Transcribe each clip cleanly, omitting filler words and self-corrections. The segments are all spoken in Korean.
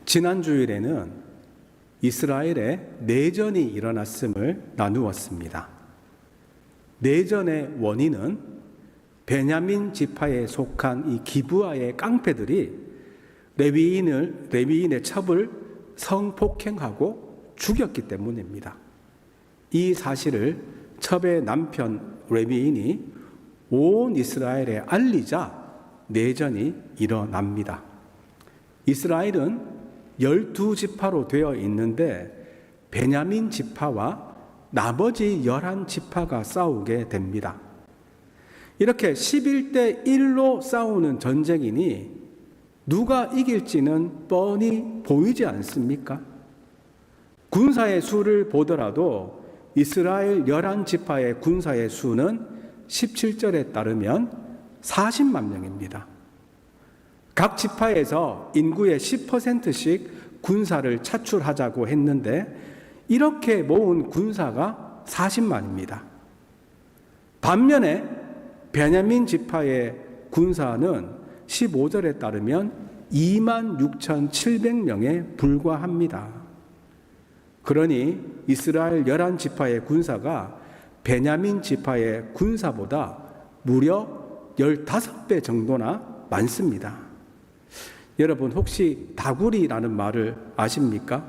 지난 주일에는 이스라엘에 내전이 일어났음을 나누었습니다. 내전의 원인은 베냐민 지파에 속한 이 기브아의 깡패들이 레위인의 첩을 성폭행하고 죽였기 때문입니다. 이 사실을 첩의 남편 레위인이 온 이스라엘에 알리자 내전이 일어납니다. 이스라엘은 12지파로 되어 있는데 베냐민 지파와 나머지 11지파가 싸우게 됩니다. 이렇게 11대 1로 싸우는 전쟁이니 누가 이길지는 뻔히 보이지 않습니까? 군사의 수를 보더라도 이스라엘 11지파의 군사의 수는 17절에 따르면 40만 명입니다. 각 지파에서 인구의 10%씩 군사를 차출하자고 했는데 이렇게 모은 군사가 40만입니다. 반면에 베냐민 지파의 군사는 15절에 따르면 26,700명에 불과합니다. 그러니 이스라엘 11지파의 군사가 베냐민 지파의 군사보다 무려 15배 정도나 많습니다. 여러분 혹시 다구리라는 말을 아십니까?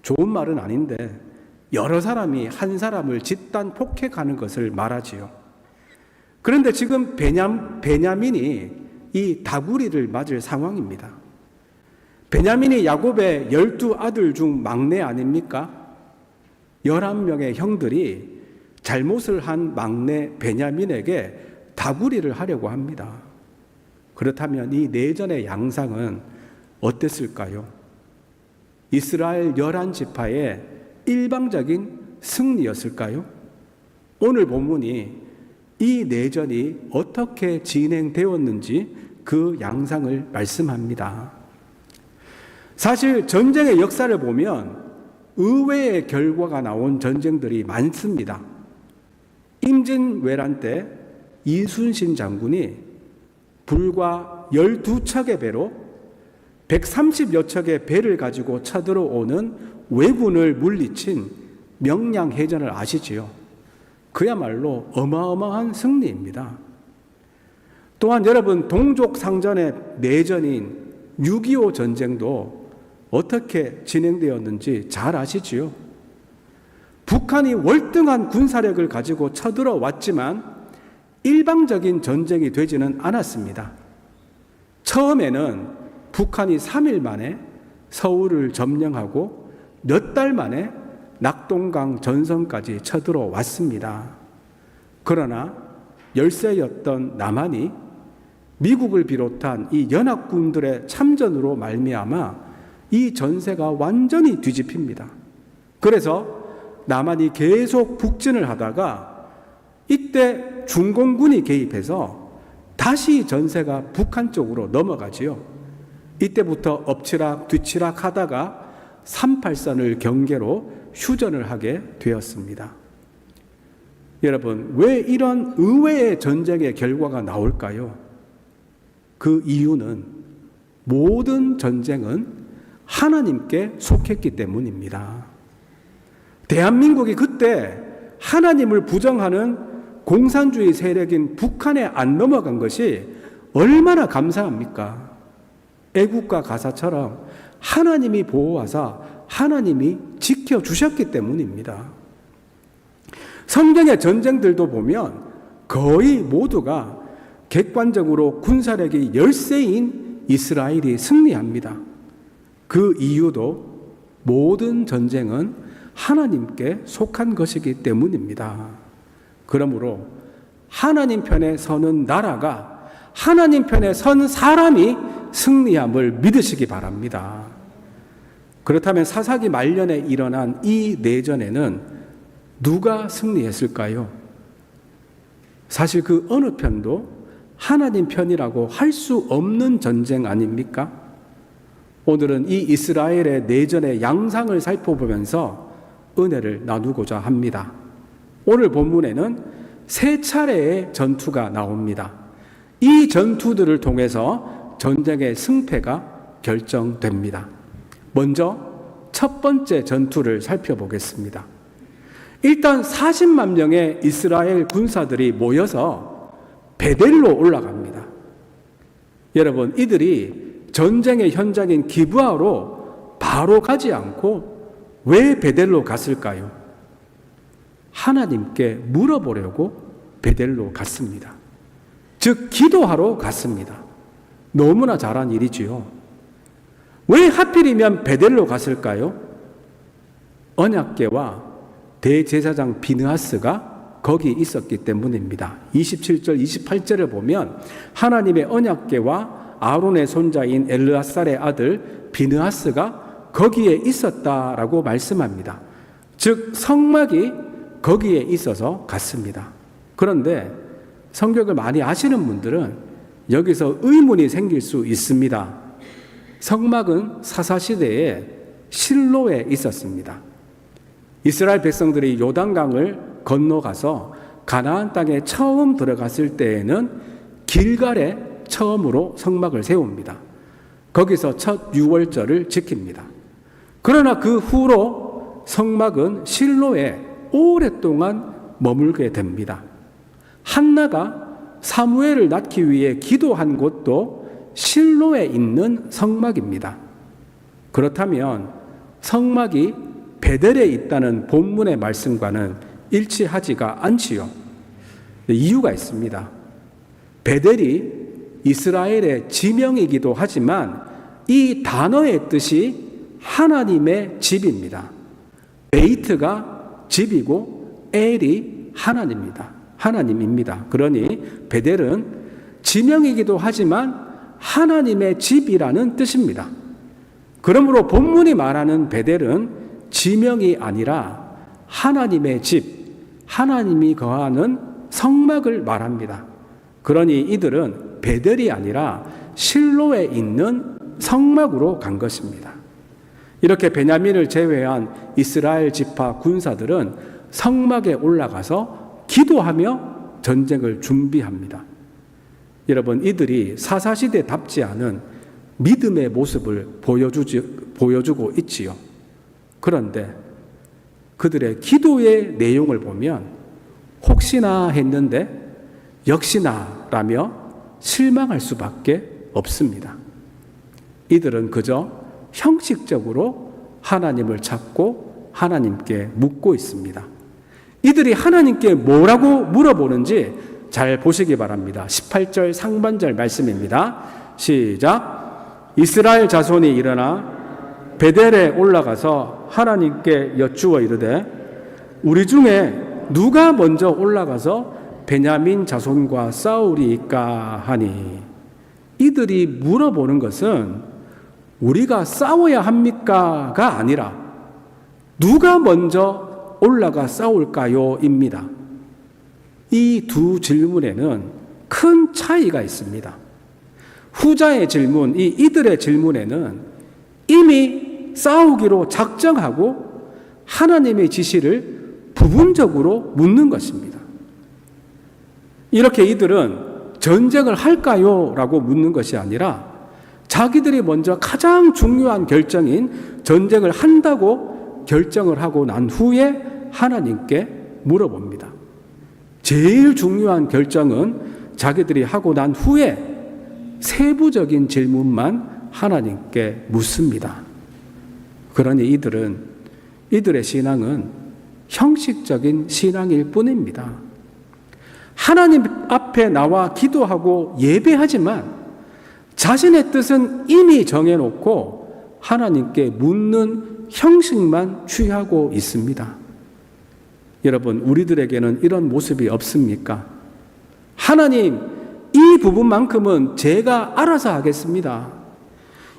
좋은 말은 아닌데 여러 사람이 한 사람을 집단 폭행하는 것을 말하지요. 그런데 지금 베냐민이 이 다구리를 맞을 상황입니다. 베냐민이 야곱의 12아들 중 막내 아닙니까? 11명의 형들이 잘못을 한 막내 베냐민에게 다구리를 하려고 합니다. 그렇다면 이 내전의 양상은 어땠을까요? 이스라엘 11지파의 일방적인 승리였을까요? 오늘 본문이 이 내전이 어떻게 진행되었는지 그 양상을 말씀합니다. 사실 전쟁의 역사를 보면 의외의 결과가 나온 전쟁들이 많습니다. 임진왜란 때 이순신 장군이 불과 12척의 배로 130여 척의 배를 가지고 쳐들어오는 왜군을 물리친 명량해전을 아시지요? 그야말로 어마어마한 승리입니다. 또한 여러분 동족상전의 내전인 6.25 전쟁도 어떻게 진행되었는지 잘 아시지요? 북한이 월등한 군사력을 가지고 쳐들어왔지만 일방적인 전쟁이 되지는 않았습니다. 처음에는 북한이 3일 만에 서울을 점령하고 몇 달 만에 낙동강 전선까지 쳐들어왔습니다. 그러나 열세였던 남한이 미국을 비롯한 이 연합군들의 참전으로 말미암아 이 전세가 완전히 뒤집힙니다. 그래서 남한이 계속 북진을 하다가 이때 중공군이 개입해서 다시 전세가 북한 쪽으로 넘어가지요. 이때부터 엎치락 뒤치락 하다가 38선을 경계로 휴전을 하게 되었습니다. 여러분, 왜 이런 의외의 전쟁의 결과가 나올까요? 그 이유는 모든 전쟁은 하나님께 속했기 때문입니다. 대한민국이 그때 하나님을 부정하는 공산주의 세력인 북한에 안 넘어간 것이 얼마나 감사합니까? 애국가 가사처럼 하나님이 보호하사 하나님이 지켜주셨기 때문입니다. 성경의 전쟁들도 보면 거의 모두가 객관적으로 군사력이 열세인 이스라엘이 승리합니다. 그 이유도 모든 전쟁은 하나님께 속한 것이기 때문입니다. 그러므로 하나님 편에 서는 나라가 하나님 편에 선 사람이 승리함을 믿으시기 바랍니다. 그렇다면 사사기 말년에 일어난 이 내전에는 누가 승리했을까요? 사실 그 어느 편도 하나님 편이라고 할 수 없는 전쟁 아닙니까? 오늘은 이 이스라엘의 내전의 양상을 살펴보면서 은혜를 나누고자 합니다. 오늘 본문에는 3차례의 전투가 나옵니다. 이 전투들을 통해서 전쟁의 승패가 결정됩니다. 먼저 첫 번째 전투를 살펴보겠습니다. 일단 40만 명의 이스라엘 군사들이 모여서 베델로 올라갑니다. 여러분, 이들이 전쟁의 현장인 기브아로 바로 가지 않고 왜 베델로 갔을까요? 하나님께 물어보려고 베델로 갔습니다. 즉 기도하러 갔습니다. 너무나 잘한 일이지요. 왜 하필이면 베델로 갔을까요? 언약궤와 대제사장 비느하스가 거기 있었기 때문입니다. 27절, 28절을 보면 하나님의 언약궤와 아론의 손자인 엘르아살의 아들 비느하스가 거기에 있었다라고 말씀합니다. 즉 성막이 거기에 있어서 갔습니다. 그런데 성경을 많이 아시는 분들은 여기서 의문이 생길 수 있습니다. 성막은 사사시대에 실로에 있었습니다. 이스라엘 백성들이 요단강을 건너가서 가나안 땅에 처음 들어갔을 때에는 길갈에 처음으로 성막을 세웁니다. 거기서 첫 유월절을 지킵니다. 그러나 그 후로 성막은 실로에 오랫동안 머물게 됩니다. 한나가 사무엘을 낳기 위해 기도한 곳도 실로에 있는 성막입니다. 그렇다면 성막이 베델에 있다는 본문의 말씀과는 일치하지가 않지요. 이유가 있습니다. 베델이 이스라엘의 지명이기도 하지만 이 단어의 뜻이 하나님의 집입니다. 베이트가 집이고 엘이 하나님입니다. 그러니 베델은 지명이기도 하지만 하나님의 집이라는 뜻입니다. 그러므로 본문이 말하는 베델은 지명이 아니라 하나님의 집, 하나님이 거하는 성막을 말합니다. 그러니 이들은 베델이 아니라 실로에 있는 성막으로 간 것입니다. 이렇게 베냐민을 제외한 이스라엘 지파 군사들은 성막에 올라가서 기도하며 전쟁을 준비합니다. 여러분, 이들이 사사시대답지 않은 믿음의 모습을 보여주고 있지요. 그런데 그들의 기도의 내용을 보면 혹시나 했는데 역시나라며 실망할 수밖에 없습니다. 이들은 그저 형식적으로 하나님을 찾고 하나님께 묻고 있습니다. 이들이 하나님께 뭐라고 물어보는지 잘 보시기 바랍니다. 18절 상반절 말씀입니다. 시작. 이스라엘 자손이 일어나 베델에 올라가서 하나님께 여쭈어 이르되 우리 중에 누가 먼저 올라가서 베냐민 자손과 싸우리이까 하니, 이들이 물어보는 것은 우리가 싸워야 합니까가 아니라 누가 먼저 올라가 싸울까요? 입니다. 이 두 질문에는 큰 차이가 있습니다. 후자의 질문, 이들의 질문에는 이미 싸우기로 작정하고 하나님의 지시를 부분적으로 묻는 것입니다. 이렇게 이들은 전쟁을 할까요? 라고 묻는 것이 아니라 자기들이 먼저 가장 중요한 결정인 전쟁을 한다고 결정을 하고 난 후에 하나님께 물어봅니다. 제일 중요한 결정은 자기들이 하고 난 후에 세부적인 질문만 하나님께 묻습니다. 그러니 이들의 신앙은 형식적인 신앙일 뿐입니다. 하나님 앞에 나와 기도하고 예배하지만 자신의 뜻은 이미 정해놓고 하나님께 묻는 형식만 취하고 있습니다. 여러분, 우리들에게는 이런 모습이 없습니까? 하나님, 이 부분만큼은 제가 알아서 하겠습니다.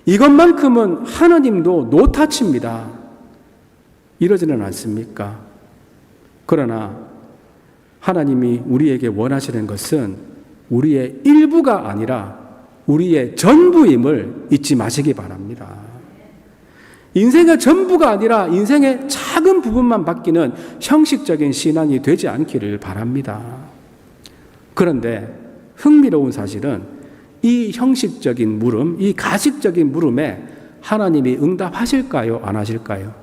이것만큼은 하나님도 노타치입니다. 이러지는 않습니까? 그러나 하나님이 우리에게 원하시는 것은 우리의 일부가 아니라 우리의 전부임을 잊지 마시기 바랍니다. 인생의 전부가 아니라 인생의 작은 부분만 바뀌는 형식적인 신앙이 되지 않기를 바랍니다. 그런데 흥미로운 사실은 이 형식적인 물음, 이 가식적인 물음에 하나님이 응답하실까요? 안 하실까요?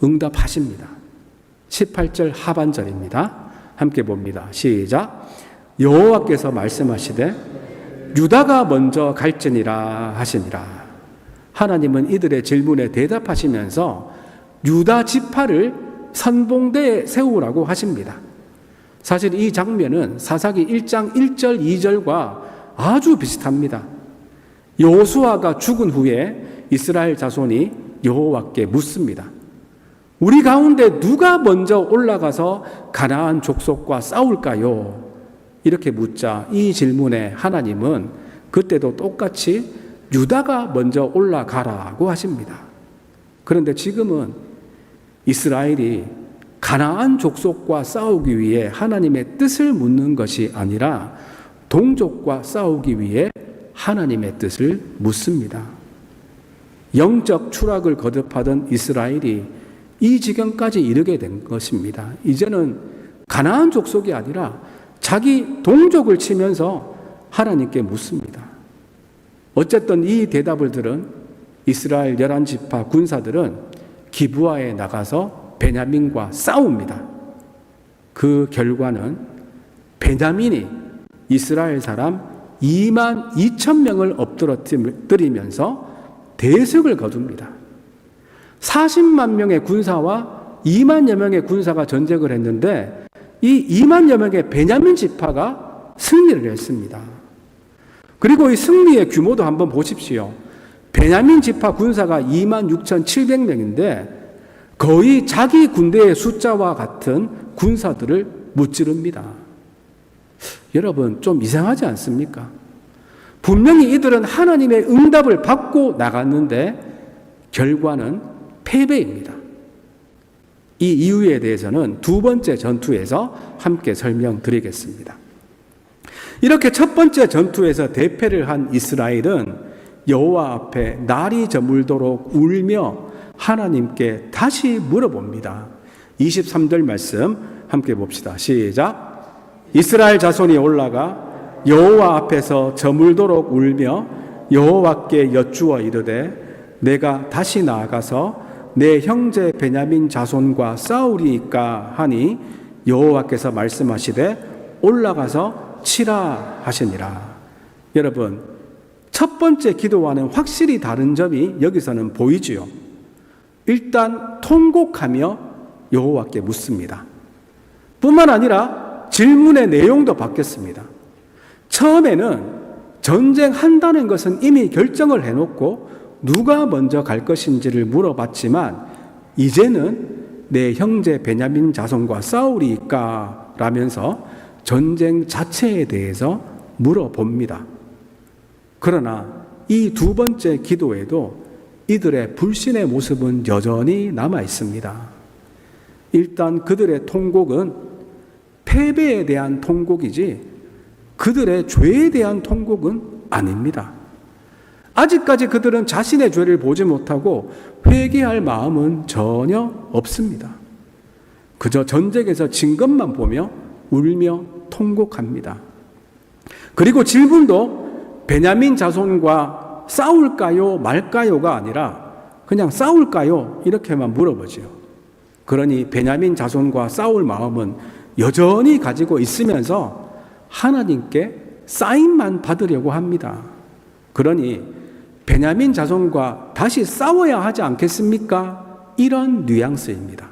응답하십니다. 18절 하반절입니다. 함께 봅니다. 시작. 여호와께서 말씀하시되 유다가 먼저 갈지니라 하시니라. 하나님은 이들의 질문에 대답하시면서 유다 지파를 선봉대에 세우라고 하십니다. 사실 이 장면은 사사기 1장 1절 2절과 아주 비슷합니다. 여호수아가 죽은 후에 이스라엘 자손이 여호와께 묻습니다. 우리 가운데 누가 먼저 올라가서 가나안 족속과 싸울까요? 이렇게 묻자 이 질문에 하나님은 그때도 똑같이 유다가 먼저 올라가라고 하십니다. 그런데 지금은 이스라엘이 가나안 족속과 싸우기 위해 하나님의 뜻을 묻는 것이 아니라 동족과 싸우기 위해 하나님의 뜻을 묻습니다. 영적 추락을 거듭하던 이스라엘이 이 지경까지 이르게 된 것입니다. 이제는 가나안 족속이 아니라 자기 동족을 치면서 하나님께 묻습니다. 어쨌든 이 대답을 들은 이스라엘 11지파 군사들은 기브아에 나가서 베냐민과 싸웁니다. 그 결과는 베냐민이 이스라엘 사람 2만 2천 명을 엎드리면서 대승을 거둡니다. 40만 명의 군사와 2만여 명의 군사가 전쟁을 했는데 이 2만여 명의 베냐민 지파가 승리를 했습니다. 그리고 이 승리의 규모도 한번 보십시오. 베냐민 지파 군사가 26,700명인데 거의 자기 군대의 숫자와 같은 군사들을 무찌릅니다. 여러분 좀 이상하지 않습니까? 분명히 이들은 하나님의 응답을 받고 나갔는데 결과는 패배입니다. 이 이유에 대해서는 두 번째 전투에서 함께 설명드리겠습니다. 이렇게 첫 번째 전투에서 대패를 한 이스라엘은 여호와 앞에 날이 저물도록 울며 하나님께 다시 물어봅니다. 23절 말씀 함께 봅시다. 시작. 이스라엘 자손이 올라가 여호와 앞에서 저물도록 울며 여호와께 여쭈어 이르되 내가 다시 나아가서 내 형제 베냐민 자손과 싸우리이까 하니 여호와께서 말씀하시되 올라가서 치라 하시니라. 여러분 첫 번째 기도와는 확실히 다른 점이 여기서는 보이지요. 일단 통곡하며 여호와께 묻습니다. 뿐만 아니라 질문의 내용도 바뀌었습니다. 처음에는 전쟁한다는 것은 이미 결정을 해놓고 누가 먼저 갈 것인지를 물어봤지만 이제는 내 형제 베냐민 자손과 싸우리이까 라면서 전쟁 자체에 대해서 물어봅니다. 그러나 이 두 번째 기도에도 이들의 불신의 모습은 여전히 남아 있습니다. 일단 그들의 통곡은 패배에 대한 통곡이지 그들의 죄에 대한 통곡은 아닙니다. 아직까지 그들은 자신의 죄를 보지 못하고 회개할 마음은 전혀 없습니다. 그저 전쟁에서 진 것만 보며 울며 통곡합니다. 그리고 질문도 베냐민 자손과 싸울까요 말까요가 아니라 그냥 싸울까요 이렇게만 물어보죠. 그러니 베냐민 자손과 싸울 마음은 여전히 가지고 있으면서 하나님께 사인만 받으려고 합니다. 그러니 베냐민 자손과 다시 싸워야 하지 않겠습니까? 이런 뉘앙스입니다.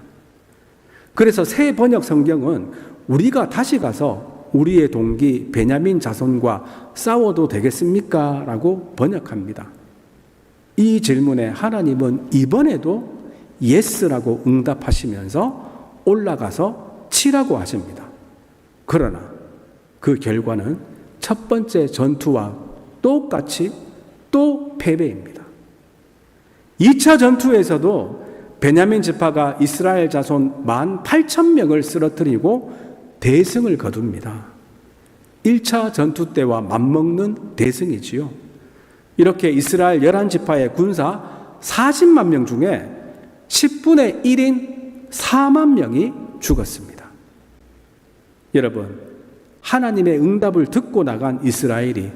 그래서 새 번역 성경은 우리가 다시 가서 우리의 동기 베냐민 자손과 싸워도 되겠습니까? 라고 번역합니다. 이 질문에 하나님은 이번에도 예스라고 응답하시면서 올라가서 치라고 하십니다. 그러나 그 결과는 첫 번째 전투와 똑같이 또 패배입니다. 2차 전투에서도 베냐민 지파가 이스라엘 자손 18,000명을 쓰러뜨리고 대승을 거둡니다. 1차 전투 때와 맞먹는 대승이지요. 이렇게 이스라엘 11지파의 군사 40만 명 중에 10분의 1인 4만 명이 죽었습니다. 여러분, 하나님의 응답을 듣고 나간 이스라엘이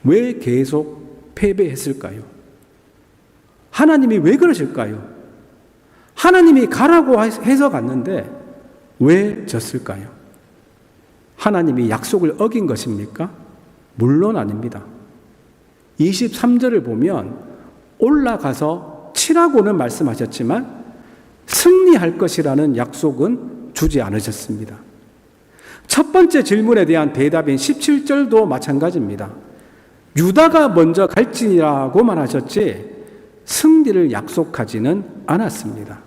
왜 계속 패배했을까요? 하나님이 왜 그러실까요? 하나님이 가라고 해서 갔는데 왜 졌을까요? 하나님이 약속을 어긴 것입니까? 물론 아닙니다. 23절을 보면 올라가서 치라고는 말씀하셨지만 승리할 것이라는 약속은 주지 않으셨습니다. 첫 번째 질문에 대한 대답인 17절도 마찬가지입니다. 유다가 먼저 갈지니라고만 하셨지 승리를 약속하지는 않았습니다.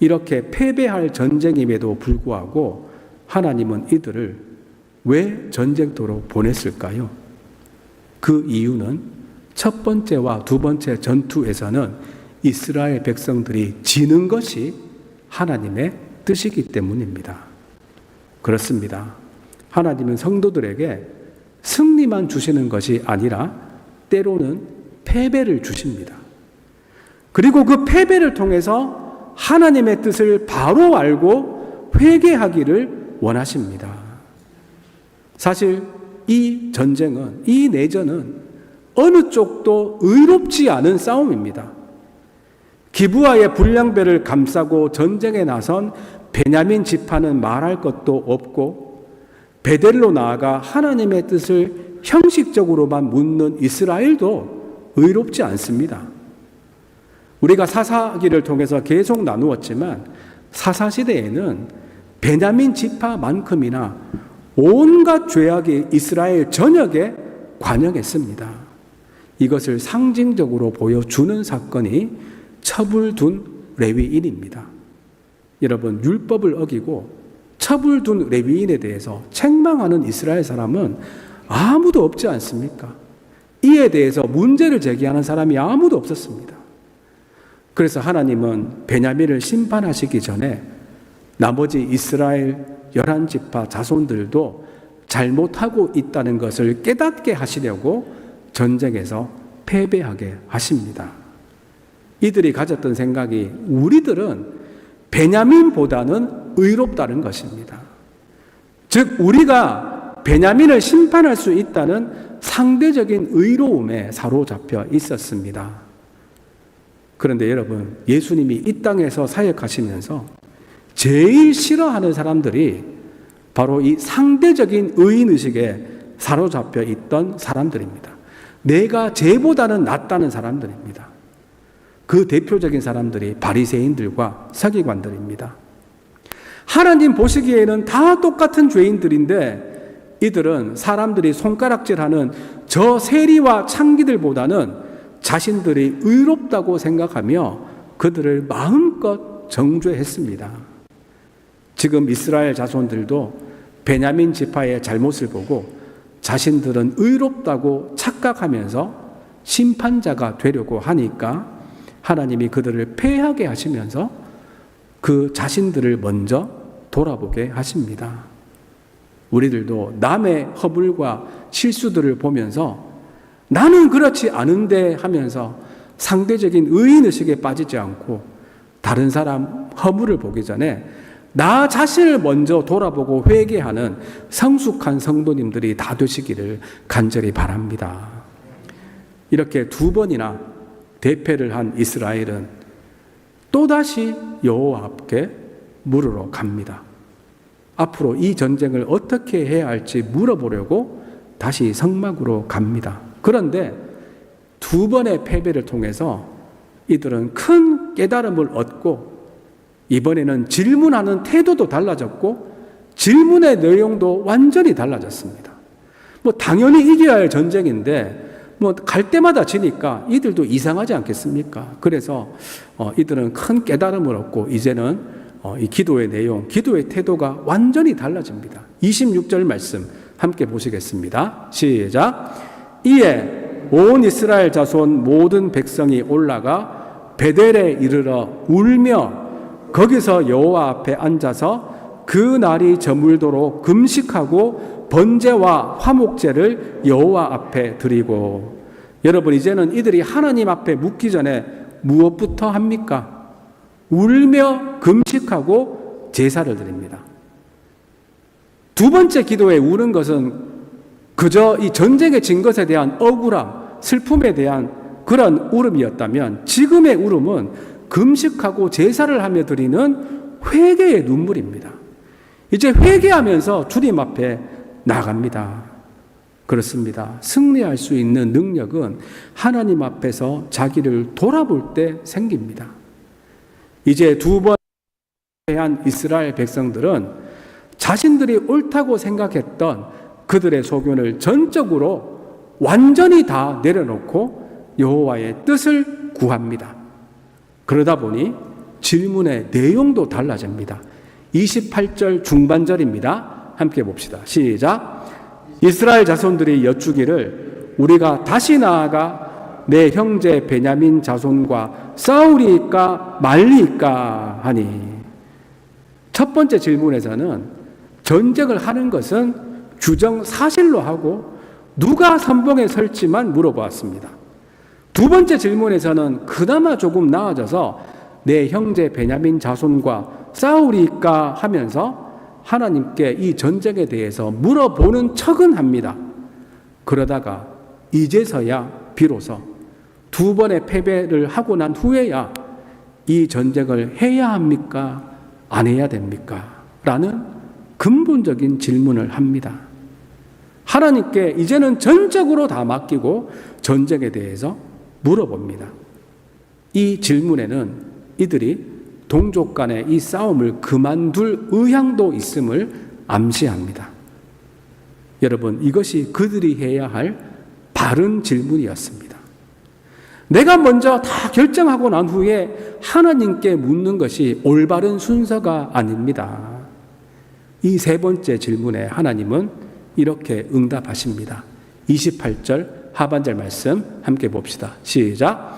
이렇게 패배할 전쟁임에도 불구하고 하나님은 이들을 왜 전쟁터로 보냈을까요? 그 이유는 첫 번째와 두 번째 전투에서는 이스라엘 백성들이 지는 것이 하나님의 뜻이기 때문입니다. 그렇습니다. 하나님은 성도들에게 승리만 주시는 것이 아니라 때로는 패배를 주십니다. 그리고 그 패배를 통해서 하나님의 뜻을 바로 알고 회개하기를 원하십니다. 사실 이 전쟁은, 이 내전은 어느 쪽도 의롭지 않은 싸움입니다. 기브아의 불량배를 감싸고 전쟁에 나선 베냐민 지파는 말할 것도 없고 베델로 나아가 하나님의 뜻을 형식적으로만 묻는 이스라엘도 의롭지 않습니다. 우리가 사사기를 통해서 계속 나누었지만 사사시대에는 베냐민 지파만큼이나 온갖 죄악이 이스라엘 전역에 관영했습니다. 이것을 상징적으로 보여주는 사건이 첩을 둔 레위인입니다. 여러분, 율법을 어기고 첩을 둔 레위인에 대해서 책망하는 이스라엘 사람은 아무도 없지 않습니까? 이에 대해서 문제를 제기하는 사람이 아무도 없었습니다. 그래서 하나님은 베냐민을 심판하시기 전에 나머지 이스라엘 11지파 자손들도 잘못하고 있다는 것을 깨닫게 하시려고 전쟁에서 패배하게 하십니다. 이들이 가졌던 생각이 우리들은 베냐민보다는 의롭다는 것입니다. 즉 우리가 베냐민을 심판할 수 있다는 상대적인 의로움에 사로잡혀 있었습니다. 그런데 여러분, 예수님이 이 땅에서 사역하시면서 제일 싫어하는 사람들이 바로 이 상대적인 의인의식에 사로잡혀 있던 사람들입니다. 내가 쟤보다는 낫다는 사람들입니다. 그 대표적인 사람들이 바리새인들과 서기관들입니다. 하나님 보시기에는 다 똑같은 죄인들인데 이들은 사람들이 손가락질하는 저 세리와 창기들보다는 자신들이 의롭다고 생각하며 그들을 마음껏 정죄했습니다. 지금 이스라엘 자손들도 베냐민 지파의 잘못을 보고 자신들은 의롭다고 착각하면서 심판자가 되려고 하니까 하나님이 그들을 패하게 하시면서 그 자신들을 먼저 돌아보게 하십니다. 우리들도 남의 허물과 실수들을 보면서 나는 그렇지 않은데 하면서 상대적인 의인의식에 빠지지 않고 다른 사람 허물을 보기 전에 나 자신을 먼저 돌아보고 회개하는 성숙한 성도님들이 다 되시기를 간절히 바랍니다. 이렇게 두 번이나 대패를 한 이스라엘은 또다시 여호와 앞에 물으러 갑니다. 앞으로 이 전쟁을 어떻게 해야 할지 물어보려고 다시 성막으로 갑니다. 그런데 두 번의 패배를 통해서 이들은 큰 깨달음을 얻고 이번에는 질문하는 태도도 달라졌고 질문의 내용도 완전히 달라졌습니다. 당연히 이겨야 할 전쟁인데 갈 때마다 지니까 이들도 이상하지 않겠습니까? 그래서 이들은 큰 깨달음을 얻고 이제는 이 기도의 내용, 기도의 태도가 완전히 달라집니다. 26절 말씀 함께 보시겠습니다. 시작. 이에 온 이스라엘 자손 모든 백성이 올라가 베델에 이르러 울며 거기서 여호와 앞에 앉아서 그 날이 저물도록 금식하고 번제와 화목제를 여호와 앞에 드리고. 여러분, 이제는 이들이 하나님 앞에 묻기 전에 무엇부터 합니까? 울며 금식하고 제사를 드립니다. 두 번째 기도에 우는 것은 그저 이 전쟁에 진 것에 대한 억울함, 슬픔에 대한 그런 울음이었다면 지금의 울음은 금식하고 제사를 하며 드리는 회개의 눈물입니다. 이제 회개하면서 주님 앞에 나갑니다. 그렇습니다. 승리할 수 있는 능력은 하나님 앞에서 자기를 돌아볼 때 생깁니다. 이제 두 번 패한 이스라엘 백성들은 자신들이 옳다고 생각했던 그들의 소견을 전적으로 완전히 다 내려놓고 여호와의 뜻을 구합니다. 그러다 보니 질문의 내용도 달라집니다. 28절 중반절입니다. 함께 봅시다. 시작. 이스라엘 자손들이 여쭈기를 우리가 다시 나아가 내 형제 베냐민 자손과 싸우리까 말리까 하니, 첫 번째 질문에서는 전쟁을 하는 것은 규정 사실로 하고 누가 선봉에 설지만 물어보았습니다. 두 번째 질문에서는 그나마 조금 나아져서 내 형제 베냐민 자손과 싸우리까 하면서 하나님께 이 전쟁에 대해서 물어보는 척은 합니다. 그러다가 이제서야 비로소 두 번의 패배를 하고 난 후에야 이 전쟁을 해야 합니까? 안 해야 됩니까? 라는 근본적인 질문을 합니다. 하나님께 이제는 전적으로 다 맡기고 전쟁에 대해서 물어봅니다. 이 질문에는 이들이 동족 간의 이 싸움을 그만둘 의향도 있음을 암시합니다. 여러분, 이것이 그들이 해야 할 바른 질문이었습니다. 내가 먼저 다 결정하고 난 후에 하나님께 묻는 것이 올바른 순서가 아닙니다. 이 세 번째 질문에 하나님은 이렇게 응답하십니다. 28절 하반절 말씀 함께 봅시다. 시작.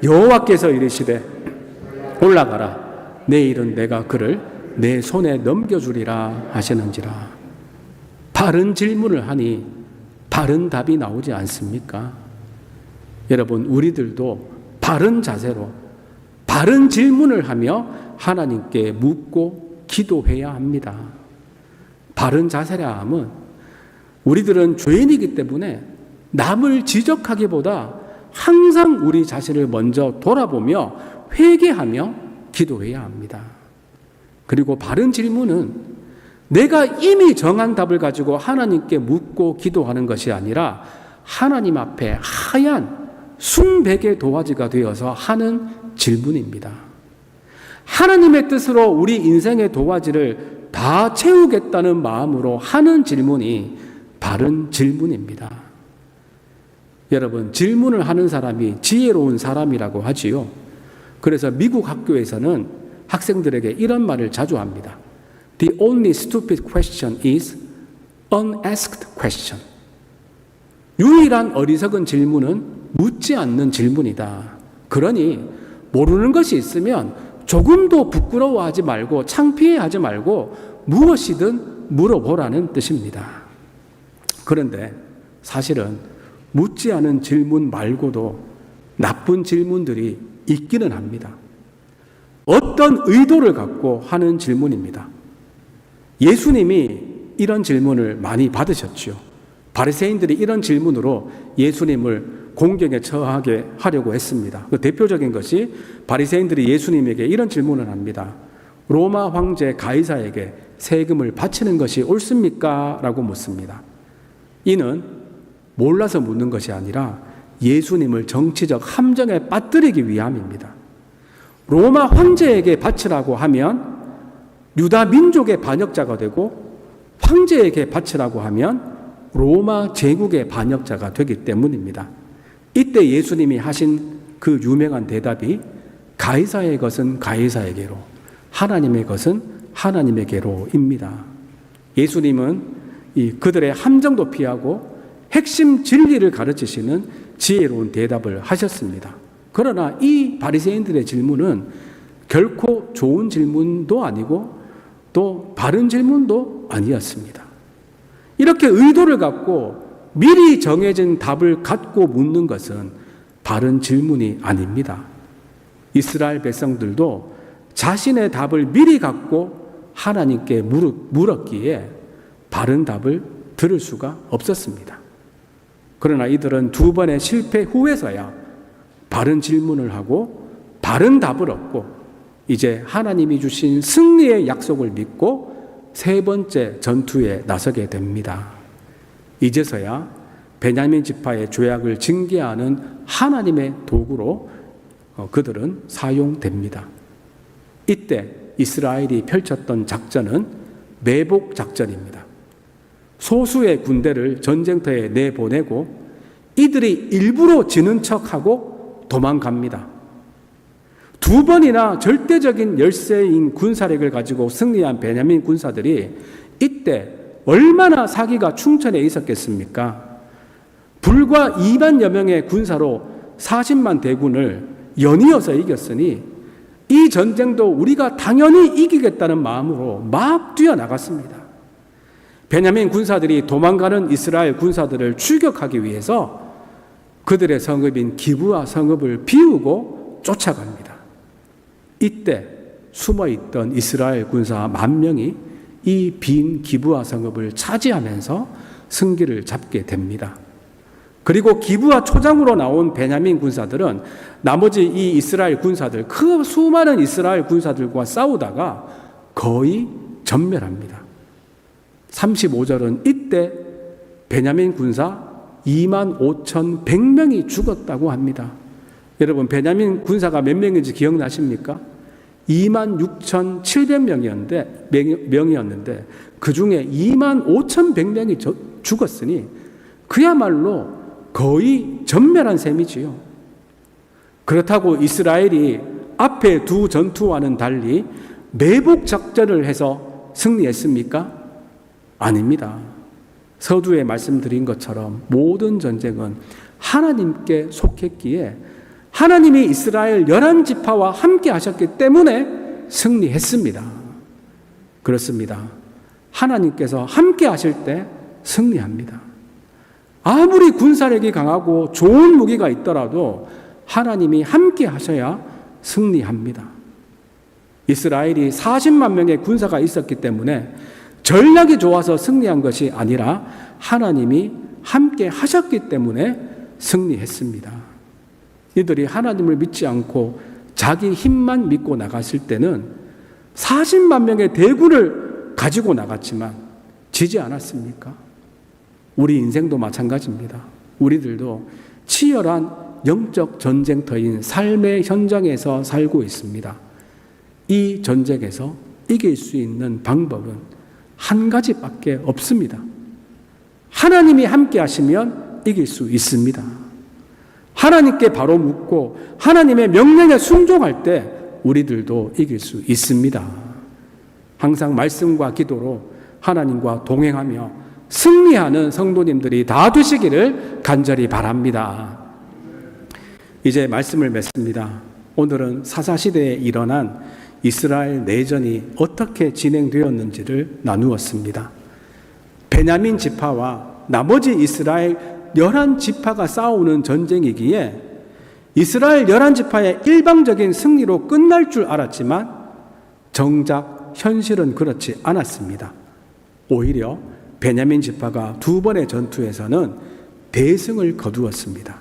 여호와께서 이르시되 올라가라. 내일은 내가 그를 내 손에 넘겨주리라 하시는지라. 바른 질문을 하니 바른 답이 나오지 않습니까? 여러분, 우리들도 바른 자세로 바른 질문을 하며 하나님께 묻고 기도해야 합니다. 바른 자세라 함은 우리들은 죄인이기 때문에 남을 지적하기보다 항상 우리 자신을 먼저 돌아보며 회개하며 기도해야 합니다. 그리고 바른 질문은 내가 이미 정한 답을 가지고 하나님께 묻고 기도하는 것이 아니라 하나님 앞에 하얀 순백의 도화지가 되어서 하는 질문입니다. 하나님의 뜻으로 우리 인생의 도화지를 다 채우겠다는 마음으로 하는 질문이 바른 질문입니다. 여러분, 질문을 하는 사람이 지혜로운 사람이라고 하지요. 그래서 미국 학교에서는 학생들에게 이런 말을 자주 합니다. The only stupid question is unasked question. 유일한 어리석은 질문은 묻지 않는 질문이다. 그러니 모르는 것이 있으면 조금도 부끄러워하지 말고 창피해하지 말고 무엇이든 물어보라는 뜻입니다. 그런데 사실은 묻지 않은 질문 말고도 나쁜 질문들이 있기는 합니다. 어떤 의도를 갖고 하는 질문입니다. 예수님이 이런 질문을 많이 받으셨죠. 바리새인들이 이런 질문으로 예수님을 공경에 처하게 하려고 했습니다. 그 대표적인 것이 바리새인들이 예수님에게 이런 질문을 합니다. 로마 황제 가이사에게 세금을 바치는 것이 옳습니까? 라고 묻습니다. 이는 몰라서 묻는 것이 아니라 예수님을 정치적 함정에 빠뜨리기 위함입니다. 로마 황제에게 바치라고 하면 유다 민족의 반역자가 되고 황제에게 바치라고 하면 로마 제국의 반역자가 되기 때문입니다. 이때 예수님이 하신 그 유명한 대답이 가이사의 것은 가이사에게로, 하나님의 것은 하나님에게로입니다. 예수님은 그들의 함정도 피하고 핵심 진리를 가르치시는 지혜로운 대답을 하셨습니다. 그러나 이 바리새인들의 질문은 결코 좋은 질문도 아니고 또 바른 질문도 아니었습니다. 이렇게 의도를 갖고 미리 정해진 답을 갖고 묻는 것은 바른 질문이 아닙니다. 이스라엘 백성들도 자신의 답을 미리 갖고 하나님께 물었기에 바른 답을 들을 수가 없었습니다. 그러나 이들은 두 번의 실패 후에서야 바른 질문을 하고 바른 답을 얻고 이제 하나님이 주신 승리의 약속을 믿고 세 번째 전투에 나서게 됩니다. 이제서야 베냐민 지파의 죄악을 징계하는 하나님의 도구로 그들은 사용됩니다. 이때 이스라엘이 펼쳤던 작전은 매복 작전입니다. 소수의 군대를 전쟁터에 내보내고 이들이 일부러 지는 척하고 도망갑니다. 두 번이나 절대적인 열세인 군사력을 가지고 승리한 베냐민 군사들이 이때 얼마나 사기가 충천해 있었겠습니까? 불과 2만여 명의 군사로 40만 대군을 연이어서 이겼으니 이 전쟁도 우리가 당연히 이기겠다는 마음으로 막 뛰어나갔습니다. 베냐민 군사들이 도망가는 이스라엘 군사들을 추격하기 위해서 그들의 성읍인 기브아 성읍을 비우고 쫓아갑니다. 이때 숨어있던 이스라엘 군사 10,000명이 이 빈 기브아 성읍을 차지하면서 승기를 잡게 됩니다. 그리고 기브아 초장으로 나온 베냐민 군사들은 나머지 이 이스라엘 군사들, 그 수많은 이스라엘 군사들과 싸우다가 거의 전멸합니다. 35절은 이때 베냐민 군사 25,100명이 죽었다고 합니다. 여러분, 베냐민 군사가 몇 명인지 기억나십니까? 26,700명이었는데 그 중에 25,100명이 죽었으니 그야말로 거의 전멸한 셈이지요. 그렇다고 이스라엘이 앞에 두 전투와는 달리 매복 작전을 해서 승리했습니까? 아닙니다. 서두에 말씀드린 것처럼 모든 전쟁은 하나님께 속했기에 하나님이 이스라엘 11지파와 함께 하셨기 때문에 승리했습니다. 그렇습니다. 하나님께서 함께 하실 때 승리합니다. 아무리 군사력이 강하고 좋은 무기가 있더라도 하나님이 함께 하셔야 승리합니다. 이스라엘이 40만 명의 군사가 있었기 때문에 전략이 좋아서 승리한 것이 아니라 하나님이 함께 하셨기 때문에 승리했습니다. 이들이 하나님을 믿지 않고 자기 힘만 믿고 나갔을 때는 40만 명의 대군을 가지고 나갔지만 지지 않았습니까? 우리 인생도 마찬가지입니다. 우리들도 치열한 영적 전쟁터인 삶의 현장에서 살고 있습니다. 이 전쟁에서 이길 수 있는 방법은 한 가지밖에 없습니다. 하나님이 함께 하시면 이길 수 있습니다. 하나님께 바로 묻고 하나님의 명령에 순종할 때 우리들도 이길 수 있습니다. 항상 말씀과 기도로 하나님과 동행하며 승리하는 성도님들이 다 되시기를 간절히 바랍니다. 이제 말씀을 맺습니다. 오늘은 사사시대에 일어난 이스라엘 내전이 어떻게 진행되었는지를 나누었습니다. 베냐민 지파와 나머지 이스라엘 11지파가 싸우는 전쟁이기에 이스라엘 11지파의 일방적인 승리로 끝날 줄 알았지만 정작 현실은 그렇지 않았습니다. 오히려 베냐민 지파가 두 번의 전투에서는 대승을 거두었습니다.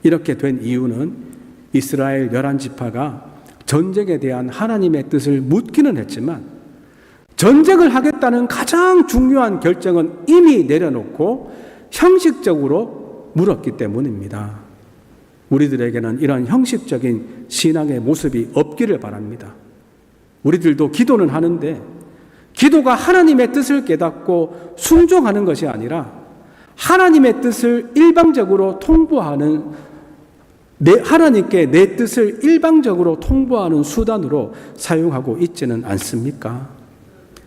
이렇게 된 이유는 이스라엘 11지파가 전쟁에 대한 하나님의 뜻을 묻기는 했지만 전쟁을 하겠다는 가장 중요한 결정은 이미 내려놓고 형식적으로 물었기 때문입니다. 우리들에게는 이런 형식적인 신앙의 모습이 없기를 바랍니다. 우리들도 기도는 하는데 기도가 하나님의 뜻을 깨닫고 순종하는 것이 아니라 하나님의 뜻을 일방적으로 통보하는 하나님께 내 뜻을 일방적으로 통보하는 수단으로 사용하고 있지는 않습니까?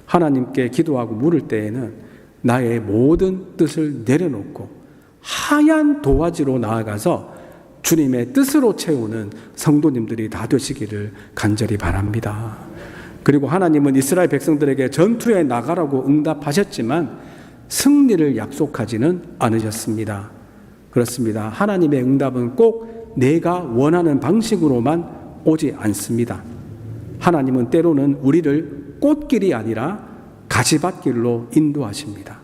하나님께 기도하고 물을 때에는 나의 모든 뜻을 내려놓고 하얀 도화지로 나아가서 주님의 뜻으로 채우는 성도님들이 다 되시기를 간절히 바랍니다. 그리고 하나님은 이스라엘 백성들에게 전투에 나가라고 응답하셨지만 승리를 약속하지는 않으셨습니다. 그렇습니다. 하나님의 응답은 꼭 내가 원하는 방식으로만 오지 않습니다. 하나님은 때로는 우리를 꽃길이 아니라 가시밭길로 인도하십니다.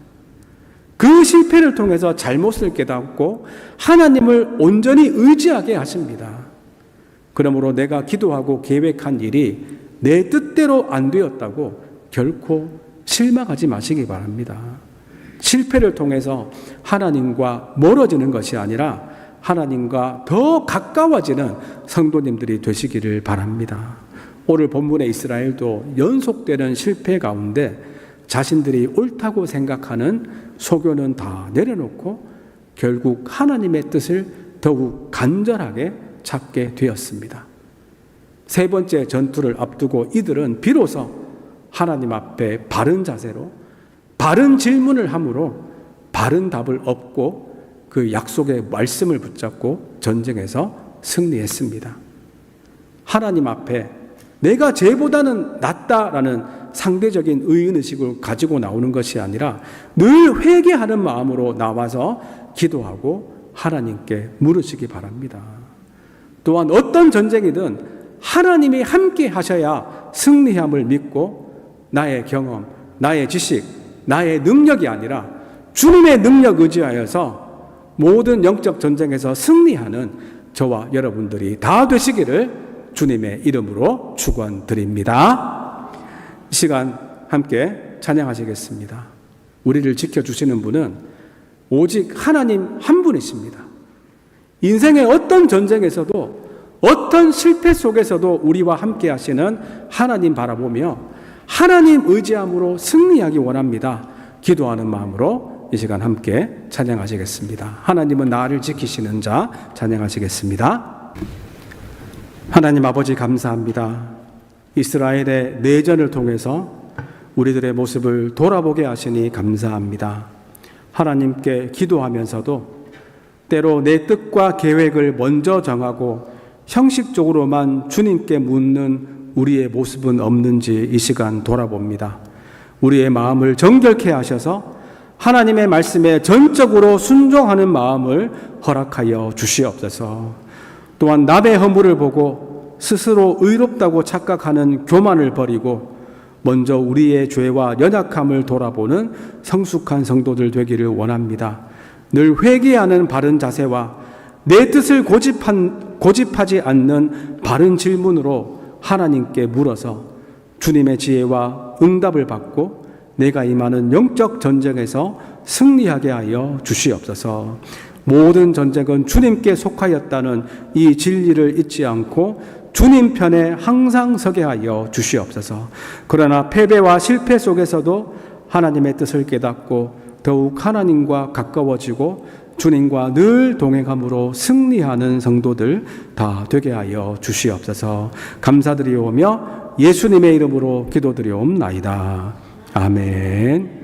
그 실패를 통해서 잘못을 깨닫고 하나님을 온전히 의지하게 하십니다. 그러므로 내가 기도하고 계획한 일이 내 뜻대로 안 되었다고 결코 실망하지 마시기 바랍니다. 실패를 통해서 하나님과 멀어지는 것이 아니라 하나님과 더 가까워지는 성도님들이 되시기를 바랍니다. 오늘 본문의 이스라엘도 연속되는 실패 가운데 자신들이 옳다고 생각하는 소교는 다 내려놓고 결국 하나님의 뜻을 더욱 간절하게 찾게 되었습니다. 세 번째 전투를 앞두고 이들은 비로소 하나님 앞에 바른 자세로 바른 질문을 함으로 바른 답을 얻고 그 약속의 말씀을 붙잡고 전쟁에서 승리했습니다. 하나님 앞에 내가 쟤보다는 낫다라는 상대적인 의인의식을 가지고 나오는 것이 아니라 늘 회개하는 마음으로 나와서 기도하고 하나님께 물으시기 바랍니다. 또한 어떤 전쟁이든 하나님이 함께 하셔야 승리함을 믿고 나의 경험, 나의 지식, 나의 능력이 아니라 주님의 능력 의지하여서 모든 영적 전쟁에서 승리하는 저와 여러분들이 다 되시기를 주님의 이름으로 축원드립니다. 이 시간 함께 찬양하시겠습니다. 우리를 지켜주시는 분은 오직 하나님 한 분이십니다. 인생의 어떤 전쟁에서도 어떤 실패 속에서도 우리와 함께 하시는 하나님 바라보며 하나님 의지함으로 승리하기 원합니다. 기도하는 마음으로 이 시간 함께 찬양하시겠습니다. 하나님은 나를 지키시는 자 찬양하시겠습니다. 하나님 아버지 감사합니다. 이스라엘의 내전을 통해서 우리들의 모습을 돌아보게 하시니 감사합니다. 하나님께 기도하면서도 때로 내 뜻과 계획을 먼저 정하고 형식적으로만 주님께 묻는 우리의 모습은 없는지 이 시간 돌아봅니다. 우리의 마음을 정결케 하셔서 하나님의 말씀에 전적으로 순종하는 마음을 허락하여 주시옵소서. 또한 남의 허물을 보고 스스로 의롭다고 착각하는 교만을 버리고 먼저 우리의 죄와 연약함을 돌아보는 성숙한 성도들 되기를 원합니다. 늘 회개하는 바른 자세와 내 뜻을 고집하지 않는 바른 질문으로 하나님께 물어서 주님의 지혜와 응답을 받고 내가 임하는 영적 전쟁에서 승리하게 하여 주시옵소서. 모든 전쟁은 주님께 속하였다는 이 진리를 잊지 않고 주님 편에 항상 서게 하여 주시옵소서. 그러나 패배와 실패 속에서도 하나님의 뜻을 깨닫고 더욱 하나님과 가까워지고 주님과 늘 동행함으로 승리하는 성도들 다 되게 하여 주시옵소서. 감사드리오며 예수님의 이름으로 기도드리옵나이다. 아멘.